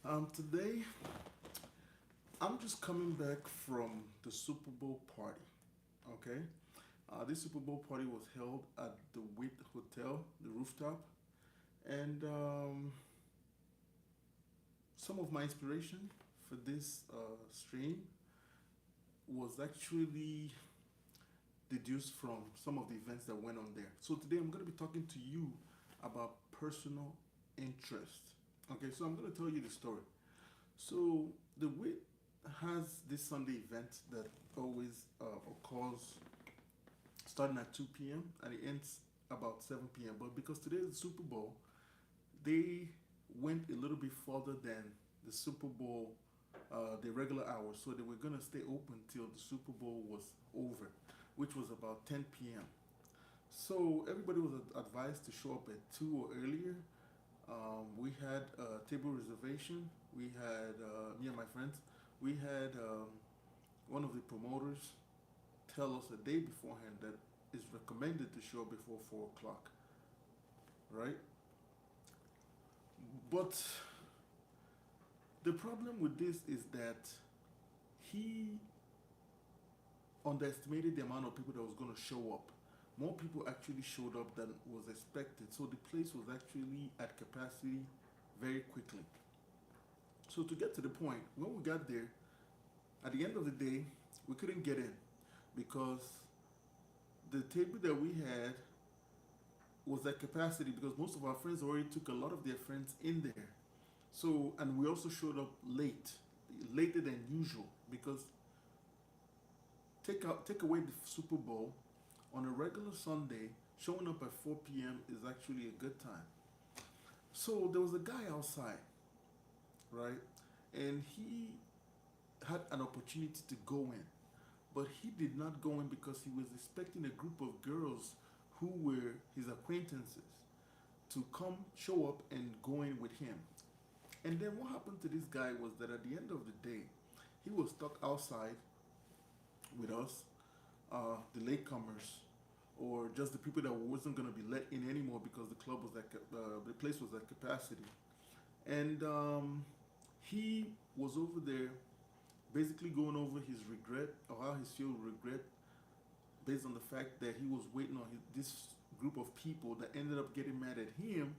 Today, I'm just coming back from the Super Bowl party. Okay, this Super Bowl party was held at the Wit Hotel, the rooftop, and some of my inspiration for this stream was actually deduced from some of the events that went on there. So today, I'm going to be talking to you about personal interest. Okay, so I'm going to tell you the story. So the WIT has this Sunday event that always occurs starting at 2 p.m. and it ends about 7 p.m. But because today is the Super Bowl, they went a little bit further than the Super Bowl, the regular hours. So they were going to stay open till the Super Bowl was over, which was about 10 p.m. So everybody was advised to show up at 2 or earlier. We had a table reservation. We had, me and my friends, we had one of the promoters tell us a day beforehand that it's recommended to show up before 4 o'clock, right? But the problem with this is that he underestimated the amount of people that was going to show up. More people actually showed up than was expected. So the place was actually at capacity very quickly. So to get to the point, when we got there, at the end of the day, we couldn't get in because the table that we had was at capacity because most of our friends already took a lot of their friends in there. So, and we also showed up late, later than usual because take away the Super Bowl on a regular Sunday, showing up at 4 p.m. is actually a good time. So there was a guy outside, right? And he had an opportunity to go in, but he did not go in because he was expecting a group of girls who were his acquaintances to come show up and go in with him. And then what happened to this guy was that at the end of the day, he was stuck outside with us, the latecomers, or just the people that wasn't going to be let in anymore because the club was at the place was at capacity. And he was over there basically going over his regret or how he feels regret based on the fact that he was waiting on this group of people that ended up getting mad at him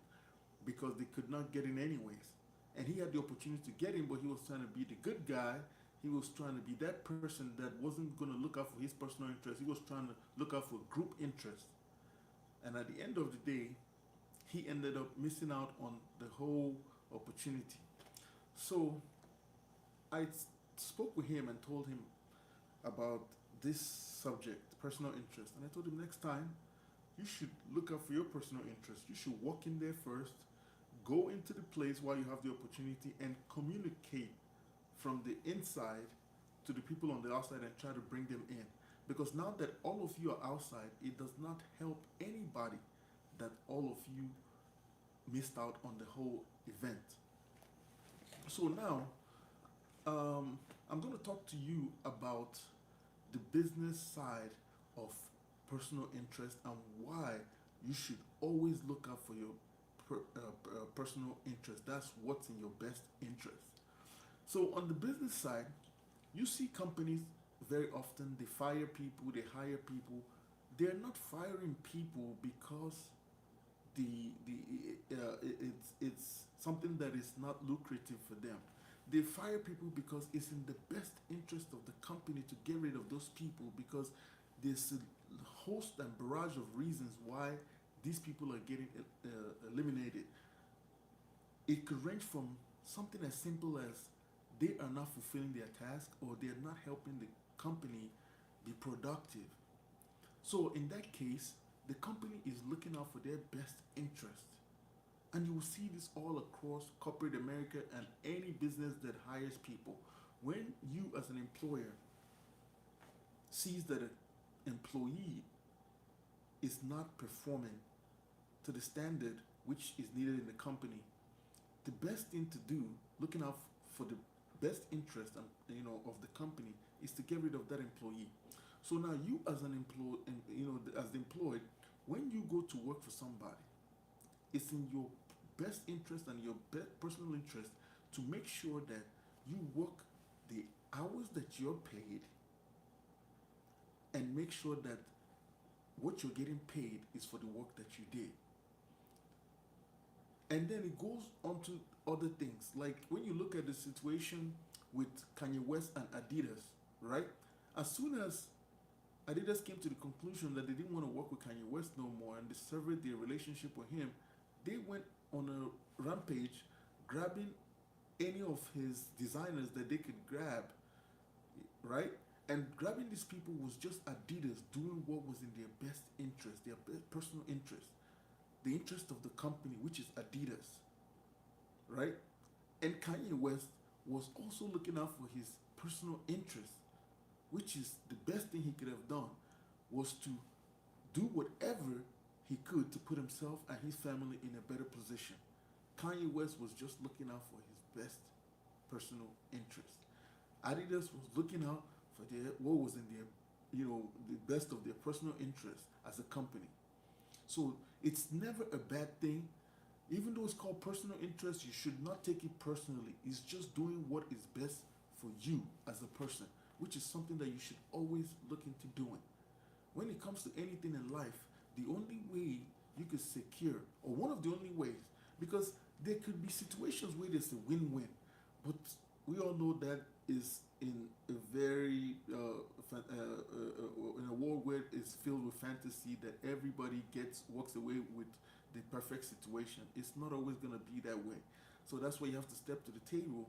because they could not get in anyways. And he had the opportunity to get in, but he was trying to be the good guy. He was trying to be that person that wasn't going to look out for his personal interest. He was trying to look out for group interest. And at the end of the day, he ended up missing out on the whole opportunity. So I spoke with him and told him about this subject, personal interest. And I told him next time, you should look out for your personal interest. You should walk in there first, go into the place while you have the opportunity, and communicate from the inside to the people on the outside and try to bring them in. Because now that all of you are outside, it does not help anybody that all of you missed out on the whole event. So now, I'm going to talk to you about the business side of personal interest and why you should always look out for your personal interest. That's what's in your best interest. So on the business side, you see companies very often, they fire people, they hire people. They're not firing people because it's something that is not lucrative for them. They fire people because it's in the best interest of the company to get rid of those people because there's a host and barrage of reasons why these people are getting eliminated. It could range from something as simple as they are not fulfilling their task or they are not helping the company be productive. So in that case, the company is looking out for their best interest. And you will see this all across corporate America and any business that hires people. When you as an employer sees that an employee is not performing to the standard which is needed in the company, the best thing to do, looking out for the best interest and of the company, is to get rid of that employee. So now you as an employee, as employed, when you go to work for somebody, it's in your best interest and your personal interest to make sure that you work the hours that you're paid and make sure that what you're getting paid is for the work that you did. And then it goes on to other things. Like when you look at the situation with Kanye West and Adidas, right? As soon as Adidas came to the conclusion that they didn't want to work with Kanye West no more and they severed their relationship with him, they went on a rampage grabbing any of his designers that they could grab, right? And grabbing these people was just Adidas doing what was in their best interest, their personal interest, the interest of the company, which is Adidas, right? And Kanye West was also looking out for his personal interest, which is the best thing he could have done, was to do whatever he could to put himself and his family in a better position. Kanye West was just looking out for his best personal interest. Adidas was looking out for what was in their, the best of their personal interest as a company. So it's never a bad thing. Even though it's called personal interest, you should not take it personally. It's just doing what is best for you as a person, which is something that you should always look into doing. When it comes to anything in life, the only way you could secure, or one of the only ways, because there could be situations where there's a win-win, but we all know that is in a very in a world where it's filled with fantasy that everybody walks away with the perfect situation. It's not always going to be that way. So that's why you have to step to the table.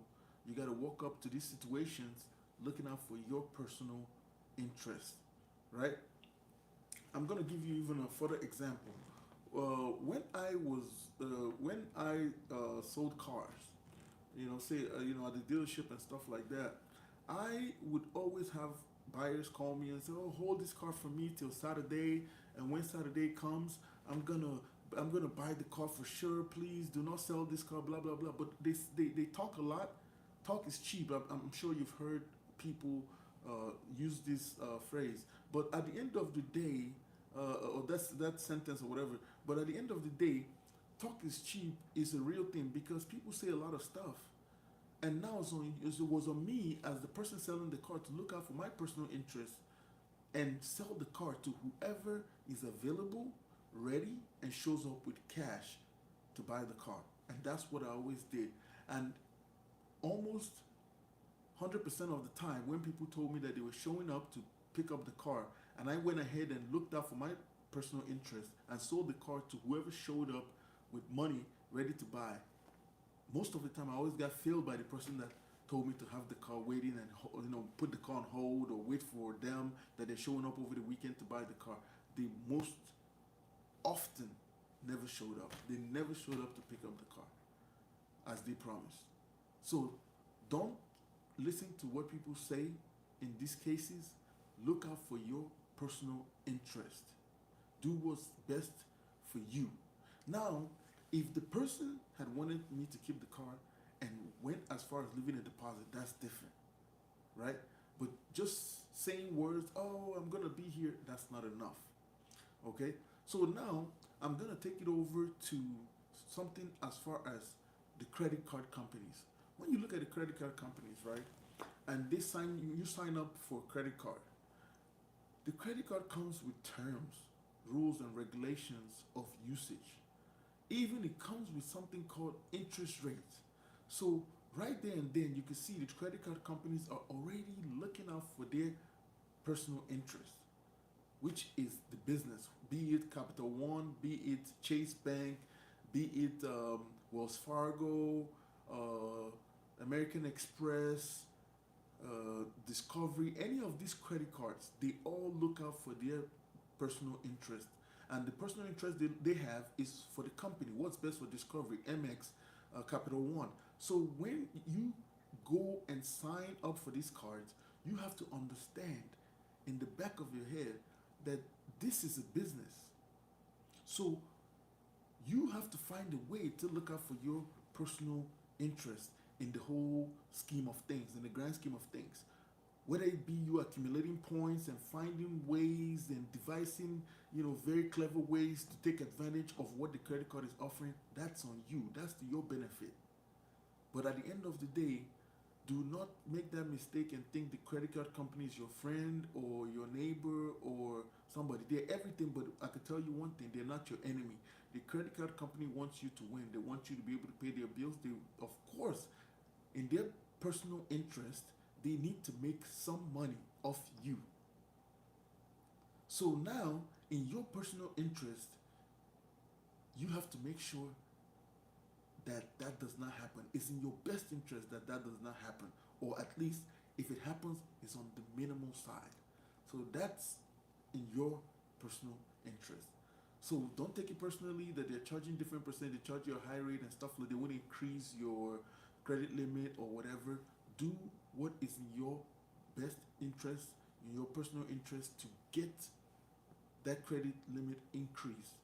You got to walk up to these situations looking out for your personal interest, right? I'm going to give you even a further example. When I sold cars, at the dealership and stuff like that, I would always have buyers call me and say, "Oh, hold this car for me till Saturday, and when Saturday comes, I'm gonna buy the car for sure. Please do not sell this car." Blah blah blah. But they talk a lot. Talk is cheap. I'm sure you've heard people use this phrase. But at the end of the day, or that sentence or whatever. But at the end of the day, talk is cheap is a real thing because people say a lot of stuff. And now it was on me as the person selling the car to look out for my personal interest and sell the car to whoever is available, ready, and shows up with cash to buy the car. And that's what I always did. And almost 100% of the time when people told me that they were showing up to pick up the car, and I went ahead and looked out for my personal interest and sold the car to whoever showed up with money ready to buy, most of the time I always got failed by the person that told me to have the car waiting and put the car on hold or wait for them that they're showing up over the weekend to buy the car. They most often never showed up. They never showed up to pick up the car as they promised. So don't listen to what people say in these cases. Look out for your personal interest. Do what's best for you. Now, if the person had wanted me to keep the car and went as far as leaving a deposit, that's different, right? But just saying words, "Oh, I'm going to be here," that's not enough, okay? So now I'm going to take it over to something as far as the credit card companies. When you look at the credit card companies, right, and you sign up for a credit card, the credit card comes with terms, rules, and regulations of usage. Even it comes with something called interest rates. So right there and then you can see the credit card companies are already looking out for their personal interest, which is the business, be it Capital One, be it Chase Bank, be it Wells Fargo, American Express, Discovery, any of these credit cards, they all look out for their personal interest. And the personal interest they have is for the company. What's best for Discovery, MX, Capital One. So when you go and sign up for these cards, you have to understand in the back of your head that this is a business. So you have to find a way to look out for your personal interest in the whole scheme of things, in the grand scheme of things. Whether it be you accumulating points and finding ways and devising, very clever ways to take advantage of what the credit card is offering, that's on you. That's to your benefit. But at the end of the day, do not make that mistake and think the credit card company is your friend or your neighbor or somebody. They're everything, but I can tell you one thing, they're not your enemy. The credit card company wants you to win. They want you to be able to pay their bills. They, of course, in their personal interest, they need to make some money off you. So now, in your personal interest, you have to make sure that that does not happen. It's in your best interest that that does not happen. Or at least, if it happens, it's on the minimal side. So that's in your personal interest. So don't take it personally that they're charging different percent, they charge you a high rate and stuff like they want to increase your credit limit or whatever. Do what is in your best interest, in your personal interest to get that credit limit increase.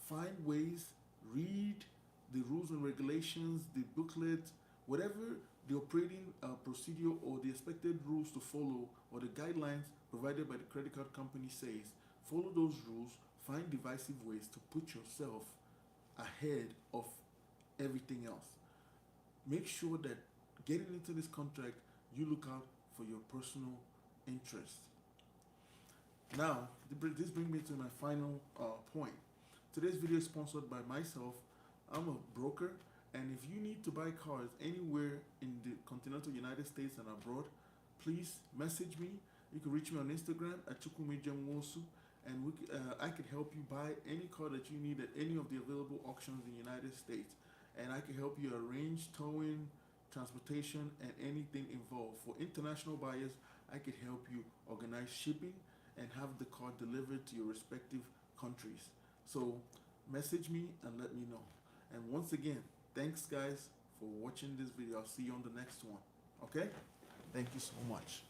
Find ways, read the rules and regulations, the booklet, whatever the operating procedure or the expected rules to follow or the guidelines provided by the credit card company says. Follow those rules, find divisive ways to put yourself ahead of everything else. Make sure that getting into this contract, you look out for your personal interest. Now, this brings me to my final point. Today's video is sponsored by myself. I'm a broker, and if you need to buy cars anywhere in the continental United States and abroad, please message me. You can reach me on Instagram at ChukwumaijemNwosu, and I can help you buy any car that you need at any of the available auctions in the United States. And I can help you arrange towing, transportation, and anything involved. For international buyers, I can help you organize shipping and have the car delivered to your respective countries. So message me and let me know. And once again, thanks guys for watching this video. I'll see you on the next one. Okay? Thank you so much.